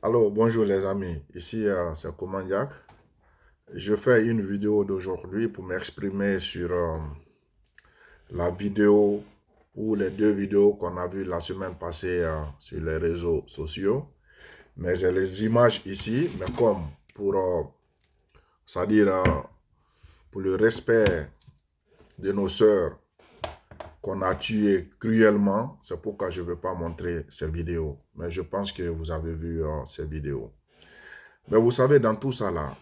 Alors, bonjour les amis, ici c'est Komandiak. Je fais une vidéo d'aujourd'hui pour m'exprimer sur la vidéo ou les deux vidéos qu'on a vues la semaine passée sur les réseaux sociaux. Mais j'ai les images ici, mais comme pour, c'est-à-dire pour le respect de nos sœurs qu'on a tuées cruellement, c'est pourquoi je ne veux pas montrer ces vidéos. Mais je pense que vous avez vu ces vidéos. Mais vous savez, dans tout ça là,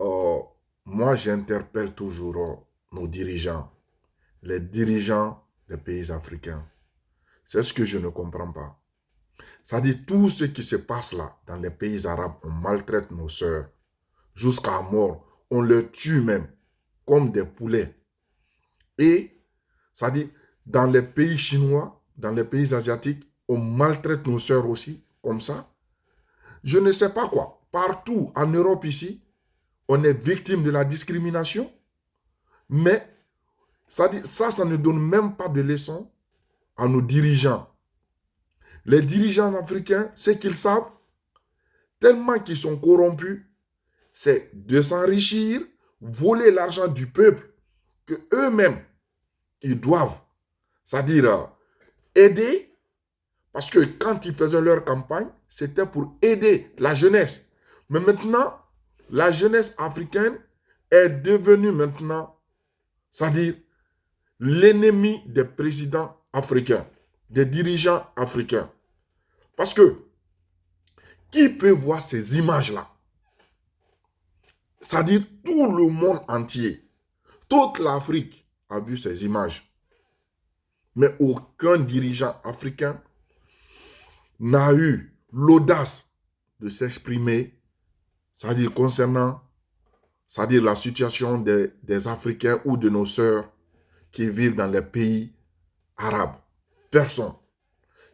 Euh, moi, j'interpelle toujours nos dirigeants, les dirigeants des pays africains. C'est ce que je ne comprends pas. Ça dit tout ce qui se passe là, dans les pays arabes, on maltraite nos sœurs jusqu'à mort. On les tue même, comme des poulets. Et ça dit, dans les pays chinois, dans les pays asiatiques, on maltraite nos sœurs aussi, comme ça. Je ne sais pas quoi. Partout en Europe ici, on est victime de la discrimination, mais ça ne donne même pas de leçon à nos dirigeants. Les dirigeants africains, ce qu'ils savent, tellement qu'ils sont corrompus, c'est de s'enrichir, voler l'argent du peuple, que eux-mêmes, ils doivent, c'est-à-dire aider, parce que quand ils faisaient leur campagne, c'était pour aider la jeunesse. Mais maintenant, la jeunesse africaine est devenue maintenant, c'est-à-dire l'ennemi des présidents africains, des dirigeants africains. Parce que qui peut voir ces images-là? C'est-à-dire tout le monde entier, toute l'Afrique a vu ces images. Mais aucun dirigeant africain n'a eu l'audace de s'exprimer, c'est-à-dire concernant, c'est-à-dire la situation des Africains ou de nos sœurs qui vivent dans les pays arabes. Personne.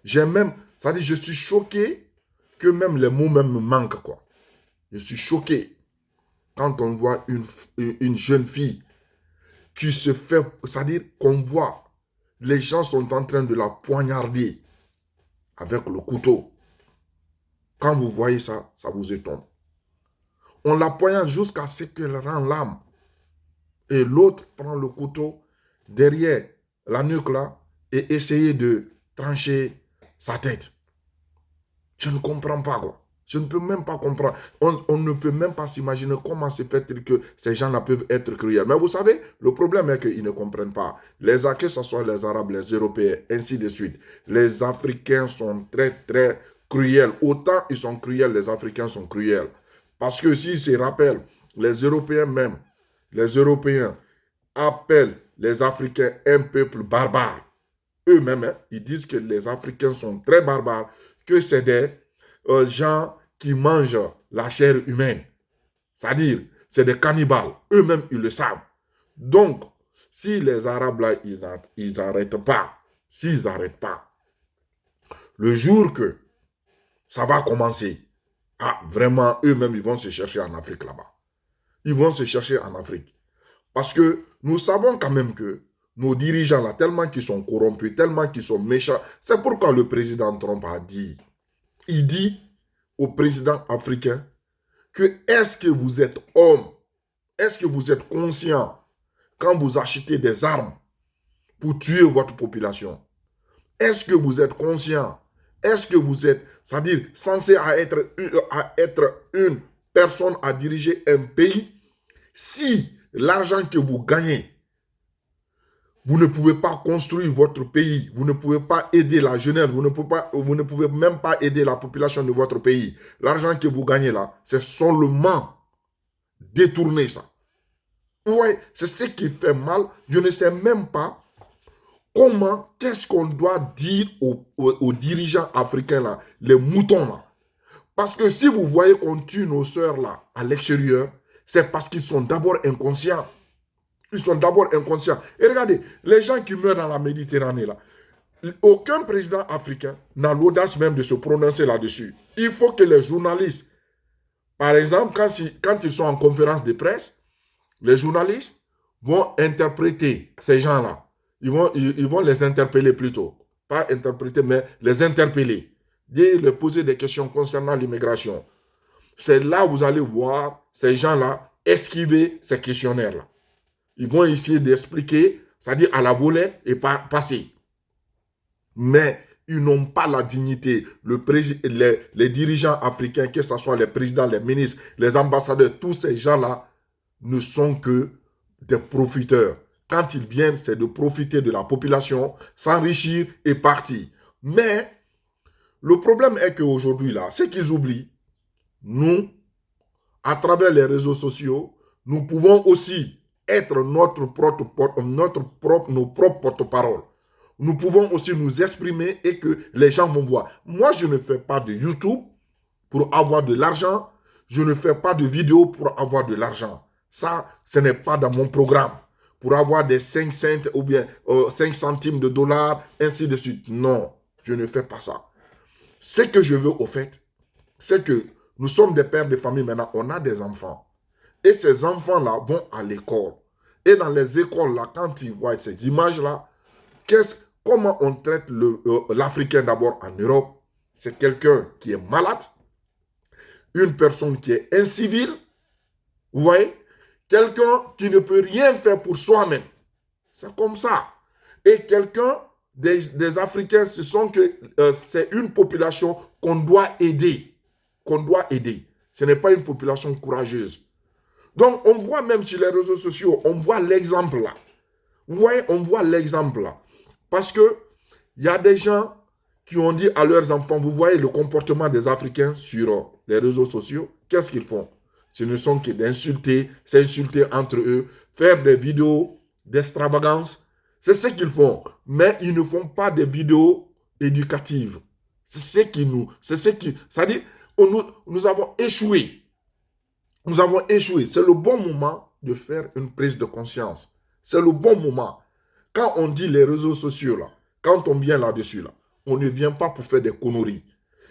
J'ai même, c'est-à-dire je suis choqué que même les mots même me manquent, quoi. Je suis choqué quand on voit une jeune fille qui se fait, c'est-à-dire qu'on voit, les gens sont en train de la poignarder avec le couteau. Quand vous voyez ça, ça vous étonne. On la poignarde jusqu'à ce qu'elle rend l'âme. Et l'autre prend le couteau derrière la nuque là et essaye de trancher sa tête. Je ne comprends pas quoi. Je ne peux même pas comprendre. On ne peut même pas s'imaginer comment se fait-il que ces gens-là peuvent être cruels. Mais vous savez, le problème est qu'ils ne comprennent pas. Que ce soit les Arabes, les Européens, ainsi de suite. Les Africains sont très, très cruels. Autant ils sont cruels, les Africains sont cruels. Parce que s'ils se rappellent, les Européens même, les Européens appellent les Africains un peuple barbare. Eux-mêmes, hein, ils disent que les Africains sont très barbares, que c'est des gens qui mangent la chair humaine. C'est-à-dire, c'est des cannibales. Eux-mêmes, ils le savent. Donc, si les Arabes, là, ils n'arrêtent pas, s'ils n'arrêtent pas, le jour que ça va commencer, ah, vraiment, eux-mêmes, ils vont se chercher en Afrique là-bas. Ils vont se chercher en Afrique. Parce que nous savons quand même que nos dirigeants, là, tellement qu'ils sont corrompus, tellement qu'ils sont méchants, c'est pourquoi le président Trump a dit, il dit au président africain que est-ce que vous êtes homme, est-ce que vous êtes conscient quand vous achetez des armes pour tuer votre population? Est-ce que vous êtes conscient? Est-ce que vous êtes, c'est-à-dire censé à être une personne à diriger un pays si l'argent que vous gagnez, vous ne pouvez pas construire votre pays, vous ne pouvez pas aider la jeunesse, vous ne pouvez même pas aider la population de votre pays. L'argent que vous gagnez là, c'est seulement détourner ça. Ouais, c'est ce qui fait mal. Je ne sais même pas comment, qu'est-ce qu'on doit dire aux dirigeants africains là, les moutons là. Parce que si vous voyez qu'on tue nos sœurs là à l'extérieur, c'est parce qu'ils sont d'abord inconscients. Ils sont d'abord inconscients. Et regardez, les gens qui meurent dans la Méditerranée là, aucun président africain n'a l'audace même de se prononcer là-dessus. Il faut que les journalistes, par exemple, quand ils sont en conférence de presse, les journalistes vont interpréter ces gens-là. Ils vont les interpeller plutôt. Pas interpréter, mais les interpeller. de poser des questions concernant l'immigration. C'est là où vous allez voir ces gens-là esquiver ces questionnaires-là. Ils vont essayer d'expliquer, c'est-à-dire à la volée et passer. Mais ils n'ont pas la dignité. Les dirigeants africains, que ce soit les présidents, les ministres, les ambassadeurs, tous ces gens-là ne sont que des profiteurs. Quand ils viennent, c'est de profiter de la population, s'enrichir et partir. Mais le problème est qu'aujourd'hui, là, ce qu'ils oublient, nous, à travers les réseaux sociaux, nous pouvons aussi être nos propres porte-parole. Nous pouvons aussi nous exprimer et que les gens vont voir. Moi, je ne fais pas de YouTube pour avoir de l'argent. Je ne fais pas de vidéos pour avoir de l'argent. Ça, ce n'est pas dans mon programme. Pour avoir des 5 cents ou bien 5 centimes de dollars, ainsi de suite. Non, je ne fais pas ça. Ce que je veux au fait, c'est que nous sommes des pères de famille maintenant, on a des enfants. Et ces enfants-là vont à l'école. Et dans les écoles-là, quand ils voient ces images-là, comment on traite l'Africain d'abord en Europe? C'est quelqu'un qui est malade, une personne qui est incivile, vous voyez? Quelqu'un qui ne peut rien faire pour soi-même. C'est comme ça. Et quelqu'un, des Africains, c'est une population qu'on doit aider. Qu'on doit aider. Ce n'est pas une population courageuse. Donc, on voit même sur les réseaux sociaux, on voit l'exemple là. Vous voyez, on voit l'exemple là. Parce que il y a des gens qui ont dit à leurs enfants, vous voyez le comportement des Africains sur les réseaux sociaux, qu'est-ce qu'ils font? Ce ne sont que d'insulter, s'insulter entre eux, faire des vidéos d'extravagance. C'est ce qu'ils font. Mais ils ne font pas des vidéos éducatives. C'est-à-dire, nous avons échoué. Nous avons échoué. C'est le bon moment de faire une prise de conscience. C'est le bon moment. Quand on dit les réseaux sociaux, là, quand on vient là-dessus, là, on ne vient pas pour faire des conneries.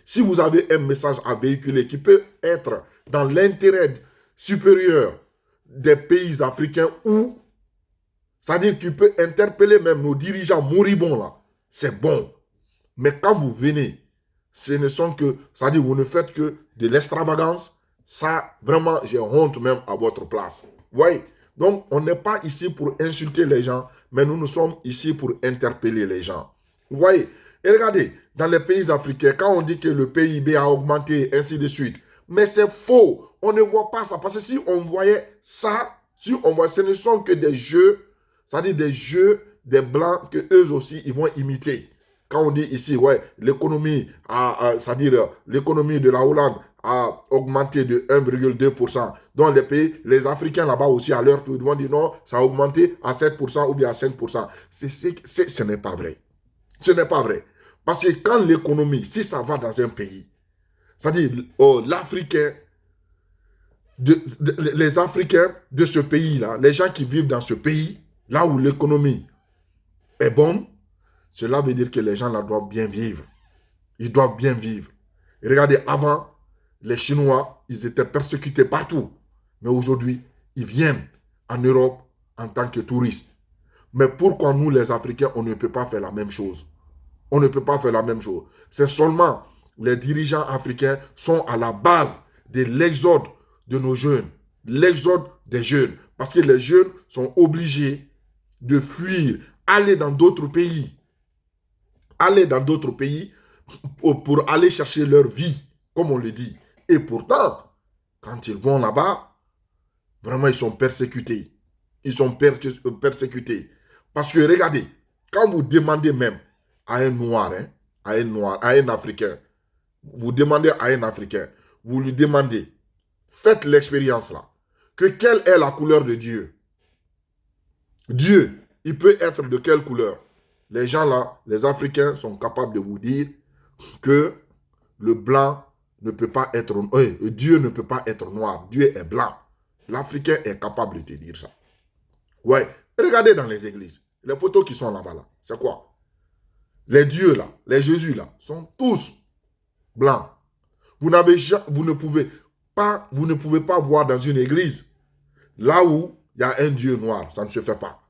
Si vous avez un message à véhiculer qui peut être dans l'intérêt supérieur des pays africains ou, c'est-à-dire qui peut interpeller même nos dirigeants moribonds, là, c'est bon. Mais quand vous venez, ce ne sont que, c'est-à-dire vous ne faites que de l'extravagance, ça, vraiment, j'ai honte même à votre place. Vous voyez? Donc, on n'est pas ici pour insulter les gens, mais nous sommes ici pour interpeller les gens. Vous voyez? Et regardez, dans les pays africains, quand on dit que le PIB a augmenté, ainsi de suite, mais c'est faux. On ne voit pas ça. Parce que si on voyait ça, ce ne sont que des jeux, c'est-à-dire des jeux des Blancs que eux aussi, ils vont imiter. Quand on dit ici, ouais, l'économie, c'est-à-dire l'économie de la Hollande a augmenté de 1,2%. Dans les pays, les Africains là-bas aussi, à leur tour, ils vont dire non, ça a augmenté à 7% ou bien à 5%. Ce n'est pas vrai. Ce n'est pas vrai. Parce que quand l'économie, si ça va dans un pays, c'est-à-dire l'Africain, les Africains de ce pays-là, les gens qui vivent dans ce pays, là où l'économie est bonne, cela veut dire que les gens là doivent bien vivre. Ils doivent bien vivre. Et regardez, avant, les Chinois, ils étaient persécutés partout. Mais aujourd'hui, ils viennent en Europe en tant que touristes. Mais pourquoi nous, les Africains, on ne peut pas faire la même chose? On ne peut pas faire la même chose. C'est seulement les dirigeants africains sont à la base de l'exode de nos jeunes. L'exode des jeunes. Parce que les jeunes sont obligés de fuir, aller dans d'autres pays. Aller dans d'autres pays pour aller chercher leur vie, comme on le dit. Et pourtant, quand ils vont là-bas, vraiment, ils sont persécutés. Ils sont persécutés. Parce que, regardez, quand vous demandez même à un noir, à un Africain, vous demandez à un Africain, vous lui demandez, faites l'expérience là, que quelle est la couleur de Dieu? Dieu, il peut être de quelle couleur? Les gens là, les Africains sont capables de vous dire que le blanc ne peut pas être... Dieu ne peut pas être noir. Dieu est blanc. L'Africain est capable de te dire ça. Ouais. Regardez dans les églises. Les photos qui sont là-bas, là, c'est quoi? Les dieux là, les Jésus là, sont tous blancs. Vous ne pouvez pas voir dans une église là où il y a un Dieu noir. Ça ne se fait pas.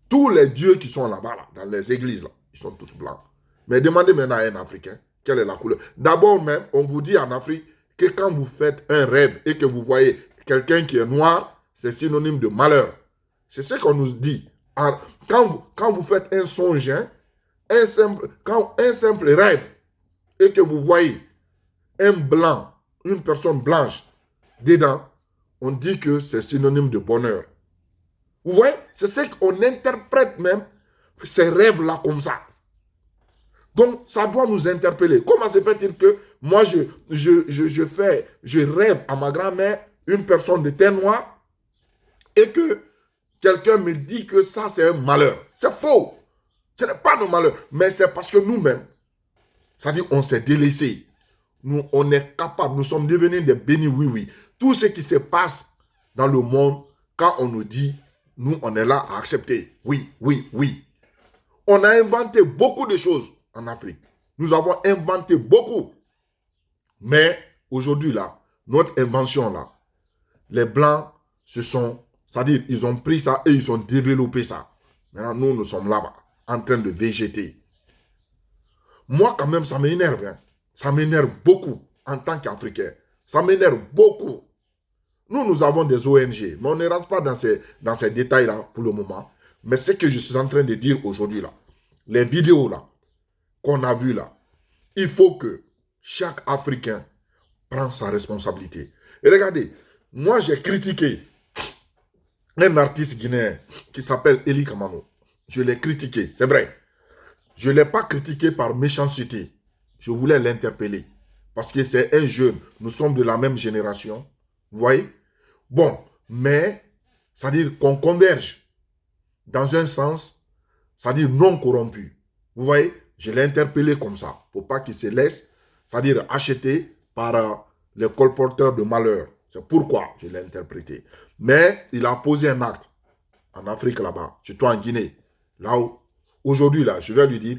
Tous les dieux qui sont là-bas, là, dans les églises, là, ils sont tous blancs. Mais demandez maintenant à un Africain, quelle est la couleur. D'abord même, on vous dit en Afrique que quand vous faites un rêve et que vous voyez quelqu'un qui est noir, c'est synonyme de malheur. C'est ce qu'on nous dit. Quand vous faites un songe, hein, un simple rêve, et que vous voyez un blanc, une personne blanche dedans, on dit que c'est synonyme de bonheur. Vous voyez, c'est ce qu'on interprète même ces rêves-là comme ça. Donc, ça doit nous interpeller. Comment se fait-il que moi, je rêve à ma grand-mère une personne de teint noir et que quelqu'un me dit que ça, c'est un malheur. C'est faux. Ce n'est pas nos malheurs, mais c'est parce que nous-mêmes, c'est-à-dire on s'est délaissé. Nous, on est capable, nous sommes devenus des bénis, oui, oui. Tout ce qui se passe dans le monde, quand on nous dit, nous, on est là à accepter. Oui, oui, oui. On a inventé beaucoup de choses en Afrique. Nous avons inventé beaucoup. Mais aujourd'hui, là, notre invention, là, les Blancs c'est-à-dire, ils ont pris ça et ils ont développé ça. Maintenant, nous sommes là-bas, en train de végéter. Moi, quand même, ça m'énerve. Hein. Ça m'énerve beaucoup en tant qu'Africain. Ça m'énerve beaucoup. Nous avons des ONG, mais on ne rentre pas dans ces détails-là pour le moment. Mais ce que je suis en train de dire aujourd'hui, là, les vidéos là, qu'on a vues là, il faut que chaque Africain prenne sa responsabilité. Et regardez, moi j'ai critiqué un artiste guinéen qui s'appelle Eli Kamano. Je l'ai critiqué, c'est vrai. Je ne l'ai pas critiqué par méchanceté. Je voulais l'interpeller. Parce que c'est un jeune. Nous sommes de la même génération. Vous voyez? Bon, mais, c'est-à-dire qu'on converge dans un sens, c'est-à-dire non corrompu. Vous voyez? Je l'ai interpellé comme ça. Il ne faut pas qu'il se laisse, c'est-à-dire acheter par les colporteurs de malheur. C'est pourquoi je l'ai interprété. Mais il a posé un acte en Afrique là-bas, surtout en Guinée. Là où, aujourd'hui, là, je vais lui dire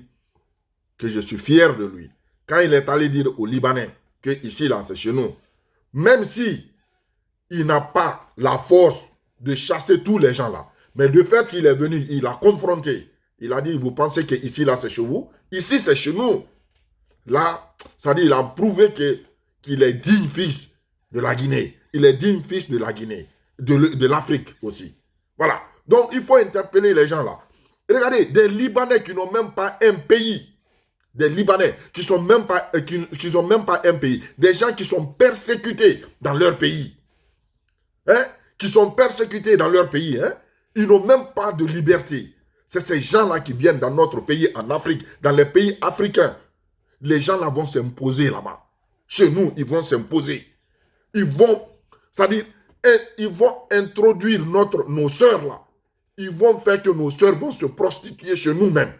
que je suis fier de lui. Quand il est allé dire aux Libanais que ici, là, c'est chez nous, même si il n'a pas la force de chasser tous les gens là, mais de fait qu'il est venu, il a confronté. Il a dit, vous pensez que ici, là, c'est chez vous? Ici, c'est chez nous. Là, ça dit, il a prouvé qu'il est digne fils de la Guinée. Il est digne fils de la Guinée, de l'Afrique aussi. Voilà. Donc, il faut interpeller les gens là. Regardez, des Libanais qui n'ont même pas un pays. Des Libanais qui n'ont même pas un pays. Des gens qui sont persécutés dans leur pays. Hein? Qui sont persécutés dans leur pays. Hein? Ils n'ont même pas de liberté. C'est ces gens-là qui viennent dans notre pays, en Afrique, dans les pays africains. Les gens-là vont s'imposer là-bas. Chez nous, ils vont s'imposer. Ils vont, c'est-à-dire, ils vont introduire nos sœurs là. Ils vont faire que nos sœurs vont se prostituer chez nous-mêmes.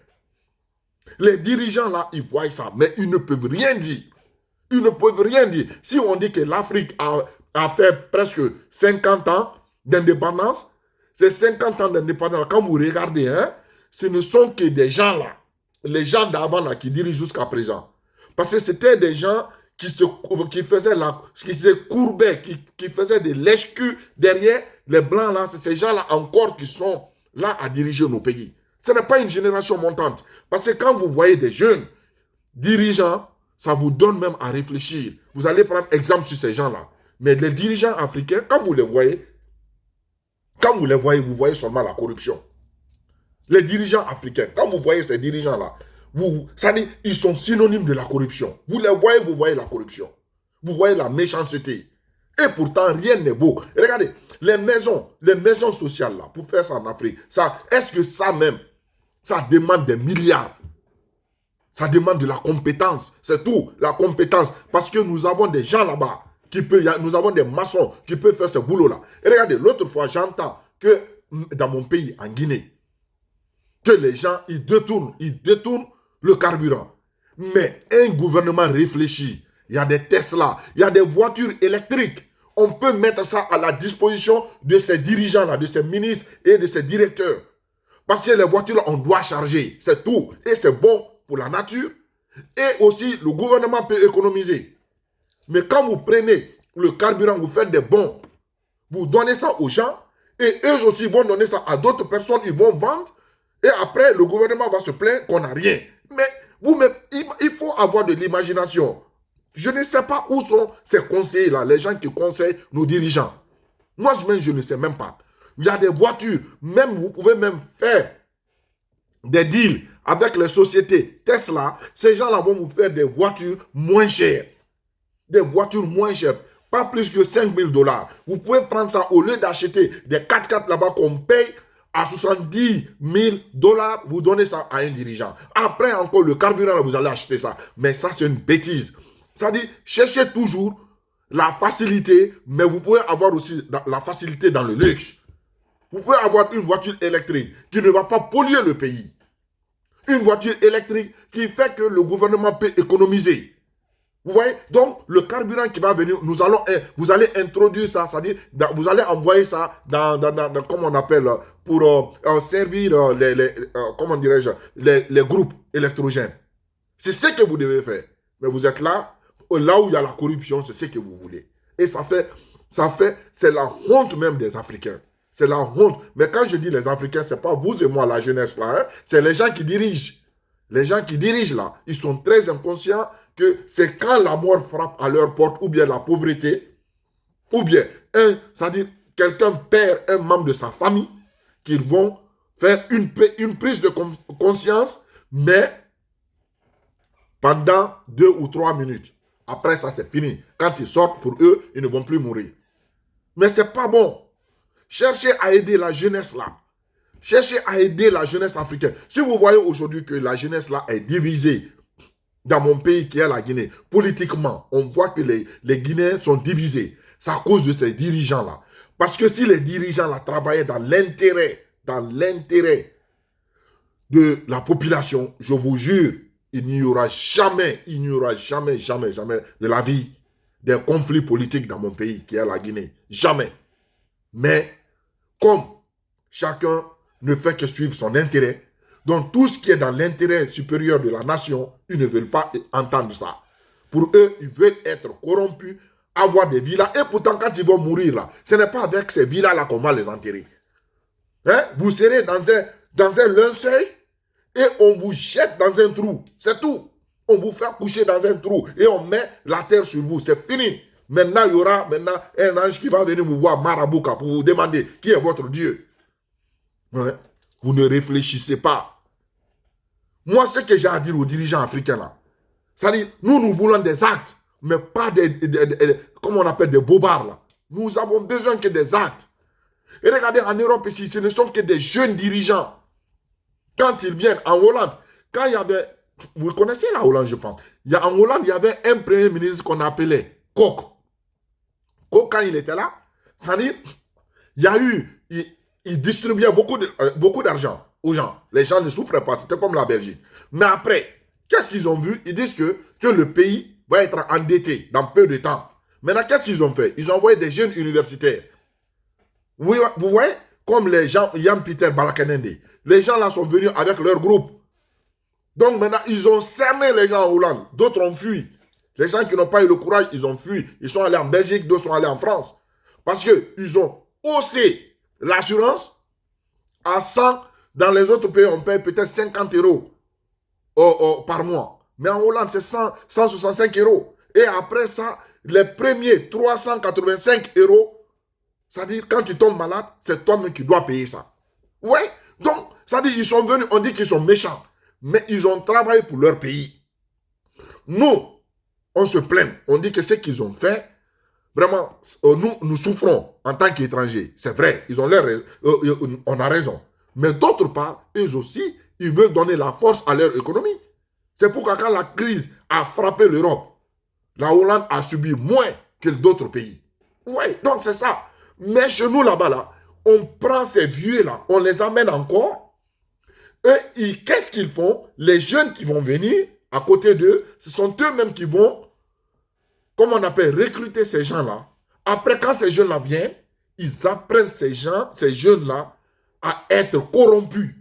Les dirigeants là, ils voient ça, mais ils ne peuvent rien dire. Ils ne peuvent rien dire. Si on dit que l'Afrique a fait presque 50 ans d'indépendance, ces 50 ans d'indépendance, quand vous regardez, hein, ce ne sont que des gens là, les gens d'avant là qui dirigent jusqu'à présent. Parce que c'était des gens qui se courbaient, qui faisaient des lèche-culs derrière les blancs là. C'est ces gens là encore qui sont là à diriger nos pays. Ce n'est pas une génération montante. Parce que quand vous voyez des jeunes dirigeants, ça vous donne même à réfléchir. Vous allez prendre exemple sur ces gens-là. Mais les dirigeants africains, quand vous les voyez, vous voyez seulement la corruption. Les dirigeants africains, quand vous voyez ces dirigeants-là, ça dit, ils sont synonymes de la corruption. Vous les voyez, vous voyez la corruption. Vous voyez la méchanceté. Et pourtant, rien n'est beau. Et regardez, les maisons sociales, là, pour faire ça en Afrique, est-ce que ça même, ça demande des milliards? Ça demande de la compétence. C'est tout, la compétence. Parce que nous avons des gens là-bas, nous avons des maçons qui peuvent faire ce boulot-là. Et regardez, l'autre fois, j'entends que dans mon pays, en Guinée, que les gens, ils détournent le carburant. Mais un gouvernement réfléchit. Il y a des Tesla, il y a des voitures électriques. On peut mettre ça à la disposition de ces dirigeants-là, de ces ministres et de ces directeurs. Parce que les voitures, on doit charger. C'est tout. Et c'est bon pour la nature. Et aussi, le gouvernement peut économiser. Mais quand vous prenez le carburant, vous faites des bons. Vous donnez ça aux gens. Et eux aussi vont donner ça à d'autres personnes. Ils vont vendre. Et après, le gouvernement va se plaindre qu'on n'a rien. Mais Vous-même, il faut avoir de l'imagination. Je ne sais pas où sont ces conseillers-là, les gens qui conseillent nos dirigeants. Moi, je ne sais même pas. Il y a des voitures, même vous pouvez même faire des deals avec les sociétés Tesla. Ces gens-là vont vous faire des voitures moins chères. Des voitures moins chères. Pas plus que 5 000 $. Vous pouvez prendre ça au lieu d'acheter des 4x4 là-bas qu'on paye à 70 000 $, vous donnez ça à un dirigeant. Après encore le carburant, là, vous allez acheter ça. Mais ça, c'est une bêtise. Ça dit, cherchez toujours la facilité, mais vous pouvez avoir aussi la facilité dans le luxe. Vous pouvez avoir une voiture électrique qui ne va pas polluer le pays. Une voiture électrique qui fait que le gouvernement peut économiser. Vous voyez? Donc, le carburant qui va venir, vous allez introduire ça, c'est-à-dire, vous allez envoyer ça dans comment on appelle, pour servir comment dirais-je, les groupes électrogènes. C'est ce que vous devez faire. Mais vous êtes là où il y a la corruption, c'est ce que vous voulez. Et c'est la honte même des Africains. C'est la honte. Mais quand je dis les Africains, ce n'est pas vous et moi, la jeunesse là, hein? C'est les gens qui dirigent. Les gens qui dirigent là, ils sont très inconscients que c'est quand la mort frappe à leur porte, ou bien la pauvreté, ou bien, c'est-à-dire quelqu'un perd un membre de sa famille, qu'ils vont faire une prise de conscience, mais pendant 2 ou 3 minutes. Après ça, c'est fini. Quand ils sortent, pour eux, ils ne vont plus mourir. Mais ce n'est pas bon. Cherchez à aider la jeunesse là. Cherchez à aider la jeunesse africaine. Si vous voyez aujourd'hui que la jeunesse là est divisée dans mon pays qui est la Guinée, politiquement, on voit que les Guinéens sont divisés. C'est à cause de ces dirigeants-là. Parce que si les dirigeants-là travaillaient dans l'intérêt de la population, je vous jure, il n'y aura jamais de la vie des conflits politiques dans mon pays qui est la Guinée. Jamais. Mais comme chacun ne fait que suivre son intérêt, donc tout ce qui est dans l'intérêt supérieur de la nation, ils ne veulent pas entendre ça. Pour eux, ils veulent être corrompus, avoir des villas. Et pourtant, quand ils vont mourir là, ce n'est pas avec ces villas-là qu'on va les enterrer. Hein? Vous serez dans un linceul et on vous jette dans un trou. C'est tout. On vous fait coucher dans un trou et on met la terre sur vous. C'est fini. Maintenant, il y aura un ange qui va venir vous voir Marabouka pour vous demander qui est votre Dieu. Ouais. Vous ne réfléchissez pas. Moi, ce que j'ai à dire aux dirigeants africains là, c'est-à-dire, nous voulons des actes, mais pas comment on appelle, des bobards là. Nous avons besoin que des actes. Et regardez, en Europe ici, ce ne sont que des jeunes dirigeants. Quand ils viennent en Hollande, quand il y avait, vous connaissez la Hollande, je pense. En Hollande, il y avait un premier ministre qu'on appelait Koch. Koch, quand il était là, c'est-à-dire, il distribuait beaucoup d'argent aux gens. Les gens ne souffraient pas, c'était comme la Belgique. Mais après, qu'est-ce qu'ils ont vu? Ils disent que le pays va être endetté dans peu de temps. Maintenant, qu'est-ce qu'ils ont fait? Ils ont envoyé des jeunes universitaires. Vous voyez? Comme les gens, Jan-Peter Balakenende. Les gens là sont venus avec leur groupe. Donc maintenant, ils ont cerné les gens en Hollande. D'autres ont fui. Les gens qui n'ont pas eu le courage, ils ont fui. Ils sont allés en Belgique, d'autres sont allés en France. Parce qu'ils ont haussé l'assurance à 100. Dans les autres pays, on paye peut-être 50 € par mois. Mais en Hollande, c'est 165 €. Et après ça, les premiers 385 €, c'est-à-dire quand tu tombes malade, c'est toi-même qui dois payer ça. Ouais. Donc, c'est-à-dire ils sont venus, on dit qu'ils sont méchants. Mais ils ont travaillé pour leur pays. Nous, on se plaint. On dit que ce qu'ils ont fait, vraiment, nous souffrons en tant qu'étrangers. C'est vrai, ils ont on a raison. Mais d'autre part, eux aussi, ils veulent donner la force à leur économie. C'est pourquoi quand la crise a frappé l'Europe, la Hollande a subi moins que d'autres pays. Oui, donc c'est ça. Mais chez nous là-bas, là, on prend ces vieux-là, on les amène encore. Et qu'est-ce qu'ils font? Les jeunes qui vont venir à côté d'eux, ce sont eux-mêmes qui vont, comme on appelle, recruter ces gens-là. Après, quand ces jeunes-là viennent, ils apprennent ces jeunes-là à être corrompus.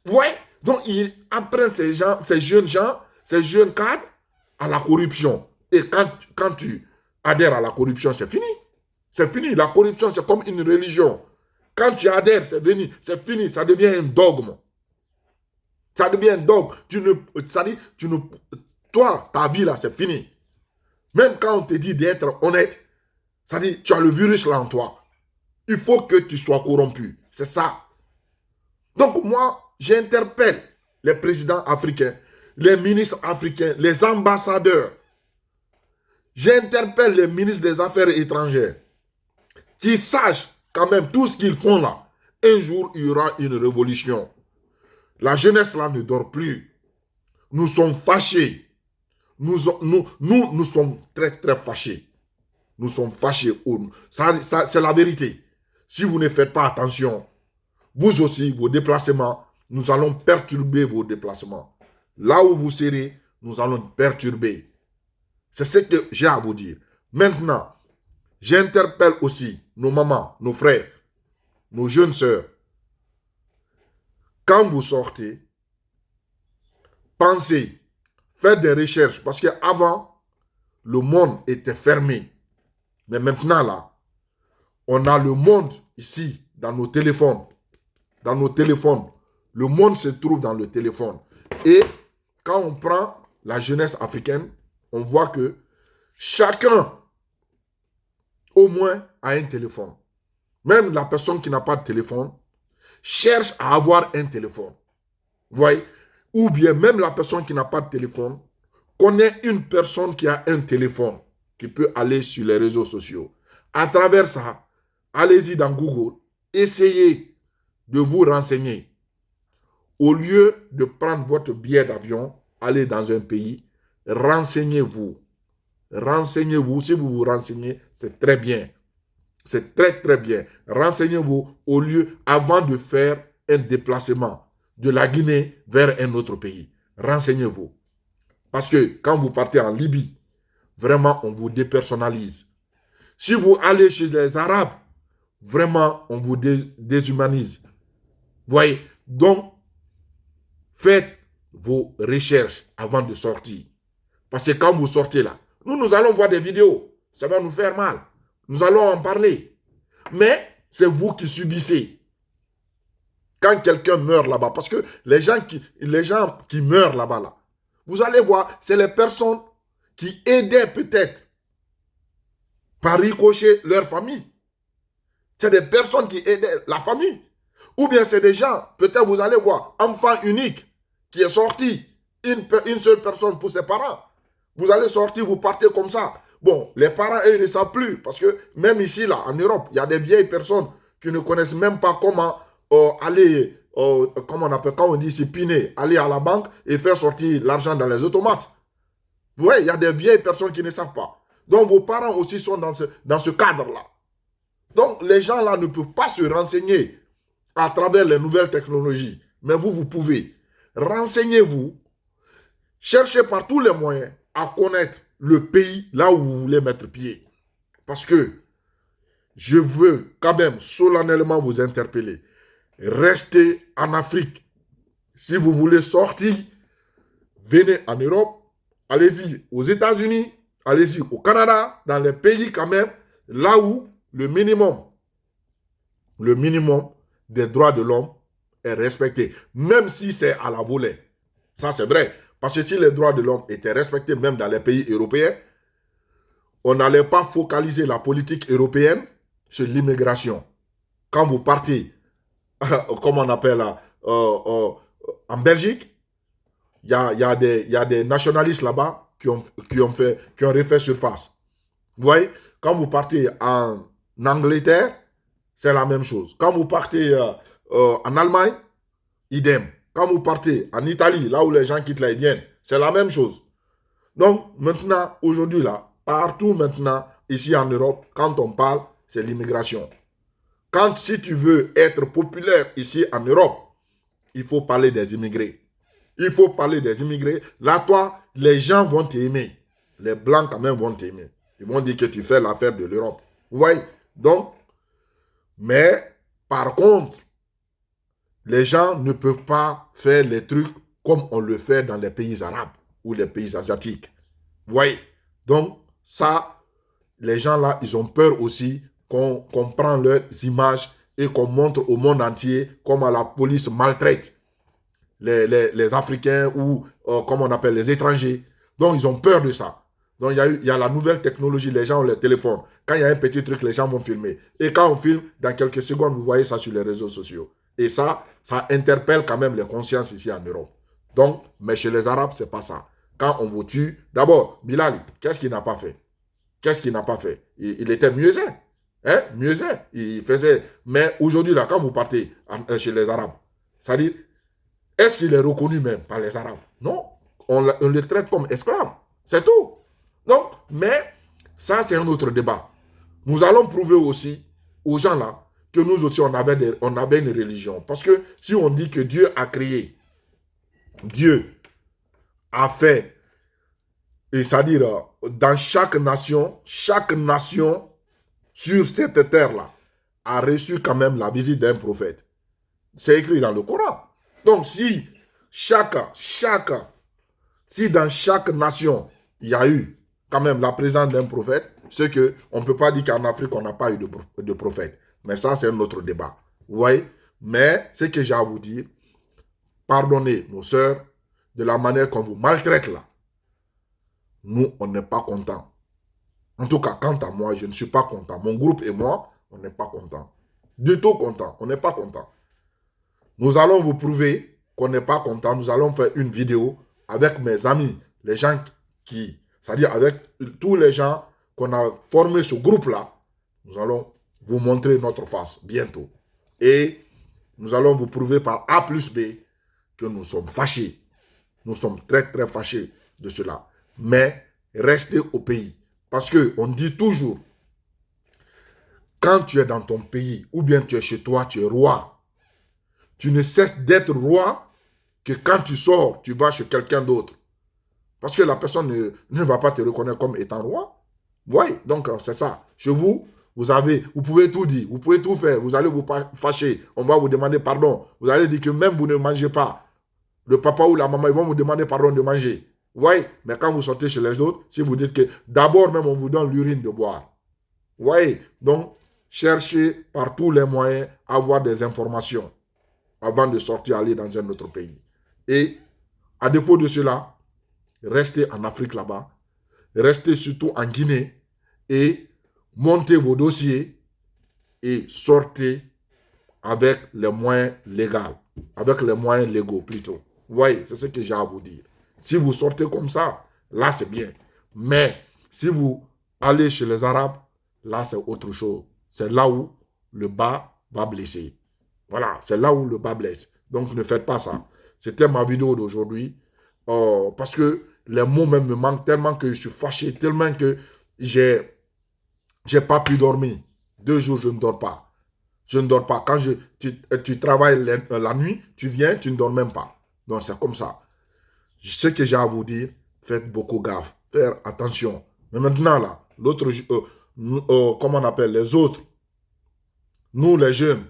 Vous voyez? Donc, ils apprennent ces jeunes gens, ces jeunes cadres à la corruption. Et quand tu adhères à la corruption, c'est fini. C'est fini. La corruption, c'est comme une religion. Quand tu adhères, c'est fini. Ça devient un dogme. Ça devient donc, ça dit, toi, ta vie là, c'est fini. Même quand on te dit d'être honnête, ça dit, tu as le virus là en toi. Il faut que tu sois corrompu. C'est ça. Donc moi, j'interpelle les présidents africains, les ministres africains, les ambassadeurs. J'interpelle les ministres des Affaires étrangères qui sachent quand même tout ce qu'ils font là. Un jour, il y aura une révolution. La jeunesse là ne dort plus. Nous sommes fâchés. Nous sommes très, très fâchés. Nous sommes fâchés. C'est la vérité. Si vous ne faites pas attention, vous aussi, vos déplacements, nous allons perturber vos déplacements. Là où vous serez, nous allons perturber. C'est ce que j'ai à vous dire. Maintenant, j'interpelle aussi nos mamans, nos frères, nos jeunes sœurs. Quand vous sortez, pensez, faites des recherches. Parce qu'avant, le monde était fermé. Mais maintenant, là, on a le monde ici, dans nos téléphones. Dans nos téléphones. Le monde se trouve dans le téléphone. Et quand on prend la jeunesse africaine, on voit que chacun, au moins, a un téléphone. Même la personne qui n'a pas de téléphone cherche à avoir un téléphone. Vous voyez? Ou bien même la personne qui n'a pas de téléphone connaît une personne qui a un téléphone, qui peut aller sur les réseaux sociaux. À travers ça, allez-y dans Google, essayez de vous renseigner. Au lieu de prendre votre billet d'avion, aller dans un pays, renseignez-vous. Renseignez-vous. Si vous vous renseignez, c'est très bien. C'est très, très bien. Renseignez-vous au lieu, avant de faire un déplacement de la Guinée vers un autre pays. Renseignez-vous. Parce que quand vous partez en Libye, vraiment, on vous dépersonnalise. Si vous allez chez les Arabes, vraiment, on vous déshumanise. Vous voyez? Donc, faites vos recherches avant de sortir. Parce que quand vous sortez là, nous allons voir des vidéos. Ça va nous faire mal. Nous allons en parler. Mais c'est vous qui subissez. Quand quelqu'un meurt là-bas, parce que les gens qui meurent là-bas, là, vous allez voir, c'est les personnes qui aidaient peut-être par ricochet leur famille. C'est des personnes qui aidaient la famille. Ou bien c'est des gens, peut-être vous allez voir, enfant unique qui est sorti, une seule personne pour ses parents. Vous allez sortir, vous partez comme ça. Bon, les parents, eux, ils ne savent plus. Parce que même ici, là, en Europe, il y a des vieilles personnes qui ne connaissent même pas comment aller, comment on appelle, quand on dit ici, piner, aller à la banque et faire sortir l'argent dans les automates. Vous voyez, il y a des vieilles personnes qui ne savent pas. Donc, vos parents aussi sont dans ce cadre-là. Donc, les gens là ne peuvent pas se renseigner à travers les nouvelles technologies. Mais vous pouvez. Renseignez-vous. Cherchez par tous les moyens à connaître le pays là où vous voulez mettre pied. Parce que je veux quand même solennellement vous interpeller. Restez en Afrique. Si vous voulez sortir, venez en Europe, allez-y aux États-Unis, allez-y au Canada, dans les pays quand même, là où le minimum des droits de l'homme est respecté, même si c'est à la volée. Ça, c'est vrai. Parce que si les droits de l'homme étaient respectés même dans les pays européens, on n'allait pas focaliser la politique européenne sur l'immigration. Quand vous partez, comme on appelle en Belgique, il y a des nationalistes là-bas qui ont refait surface. Vous voyez, quand vous partez en Angleterre, c'est la même chose. Quand vous partez en Allemagne, idem. Quand vous partez en Italie, là où les gens quittent là, ils viennent, c'est la même chose. Donc, maintenant, aujourd'hui, là, partout maintenant, ici en Europe, quand on parle, c'est l'immigration. Si tu veux être populaire ici en Europe, il faut parler des immigrés. Il faut parler des immigrés. Là, toi, les gens vont t'aimer. Les Blancs, quand même, vont t'aimer. Ils vont dire que tu fais l'affaire de l'Europe. Vous voyez? Donc, mais, par contre, les gens ne peuvent pas faire les trucs comme on le fait dans les pays arabes ou les pays asiatiques. Vous voyez? Donc, ça, les gens là, ils ont peur aussi qu'on prend leurs images et qu'on montre au monde entier comment la police maltraite les Africains ou, comme on appelle, les étrangers. Donc, ils ont peur de ça. Donc, il y a la nouvelle technologie, les gens ont les téléphones. Quand il y a un petit truc, les gens vont filmer. Et quand on filme, dans quelques secondes, vous voyez ça sur les réseaux sociaux. Et ça interpelle quand même les consciences ici en Europe. Donc, mais chez les Arabes, c'est pas ça. Quand on vous tue, d'abord, Bilal, qu'est-ce qu'il n'a pas fait? Qu'est-ce qu'il n'a pas fait? Il était muezzin. Hein? Muezzin. Il faisait. Mais aujourd'hui, là, quand vous partez chez les Arabes, c'est-à-dire, est-ce qu'il est reconnu même par les Arabes? Non. On le traite comme esclave. C'est tout. Donc, mais ça, c'est un autre débat. Nous allons prouver aussi aux gens là que nous aussi, on avait une religion. Parce que si on dit que Dieu a créé, Dieu a fait, c'est-à-dire dans chaque nation sur cette terre-là a reçu quand même la visite d'un prophète. C'est écrit dans le Coran. Donc, si dans chaque nation, il y a eu quand même la présence d'un prophète, c'est qu'on ne peut pas dire qu'en Afrique, on n'a pas eu de prophète. Mais ça, c'est un autre débat. Vous voyez? Mais ce que j'ai à vous dire, pardonnez nos sœurs de la manière qu'on vous maltraite là. Nous, on n'est pas contents. En tout cas, quant à moi, je ne suis pas content. Mon groupe et moi, on n'est pas contents. Du tout content. On n'est pas content. Nous allons vous prouver qu'on n'est pas content. Nous allons faire une vidéo avec mes amis, les gens qui, c'est-à-dire avec tous les gens qu'on a formé ce groupe-là. Nous allons vous montrer notre face bientôt. Et nous allons vous prouver par A plus B que nous sommes fâchés. Nous sommes très, très fâchés de cela. Mais restez au pays. Parce qu'on dit toujours, quand tu es dans ton pays, ou bien tu es chez toi, tu es roi. Tu ne cesses d'être roi que quand tu sors, tu vas chez quelqu'un d'autre. Parce que la personne ne va pas te reconnaître comme étant roi. Oui, donc c'est ça. Chez vous, vous pouvez tout dire, vous pouvez tout faire, vous allez vous fâcher, on va vous demander pardon. Vous allez dire que même vous ne mangez pas. Le papa ou la maman, ils vont vous demander pardon de manger. Oui, mais quand vous sortez chez les autres, si vous dites que d'abord même on vous donne l'urine de boire. Vous voyez, donc cherchez par tous les moyens à avoir des informations avant de sortir, aller dans un autre pays. Et à défaut de cela, restez en Afrique là-bas, restez surtout en Guinée et montez vos dossiers et sortez avec les moyens légaux, avec les moyens légaux plutôt. Vous voyez, c'est ce que j'ai à vous dire. Si vous sortez comme ça, là c'est bien. Mais si vous allez chez les Arabes, là c'est autre chose. C'est là où le bas va blesser. Voilà, c'est là où le bas blesse. Donc ne faites pas ça. C'était ma vidéo d'aujourd'hui. Parce que les mots même me manquent tellement que je suis fâché, tellement que j'ai pas pu dormir. 2 jours, je ne dors pas. Je ne dors pas. Quand tu travailles la nuit, tu viens, tu ne dors même pas. Donc c'est comme ça. Ce que j'ai à vous dire, faites beaucoup gaffe. Faire attention. Mais maintenant, là, l'autre, comment on appelle les autres, nous les jeunes,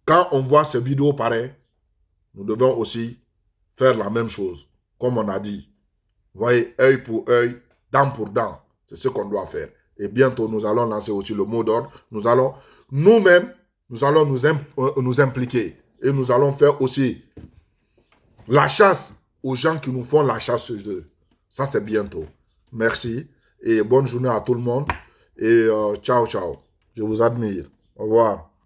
quand on voit ces vidéos pareilles, nous devons aussi faire la même chose, comme on a dit. Vous voyez, œil pour œil, dent pour dent. C'est ce qu'on doit faire. Et bientôt, nous allons lancer aussi le mot d'ordre. Nous allons, nous-mêmes, nous allons nous impliquer. Et nous allons faire aussi la chasse aux gens qui nous font la chasse chez eux. Ça, c'est bientôt. Merci. Et bonne journée à tout le monde. Et ciao, ciao. Je vous admire. Au revoir.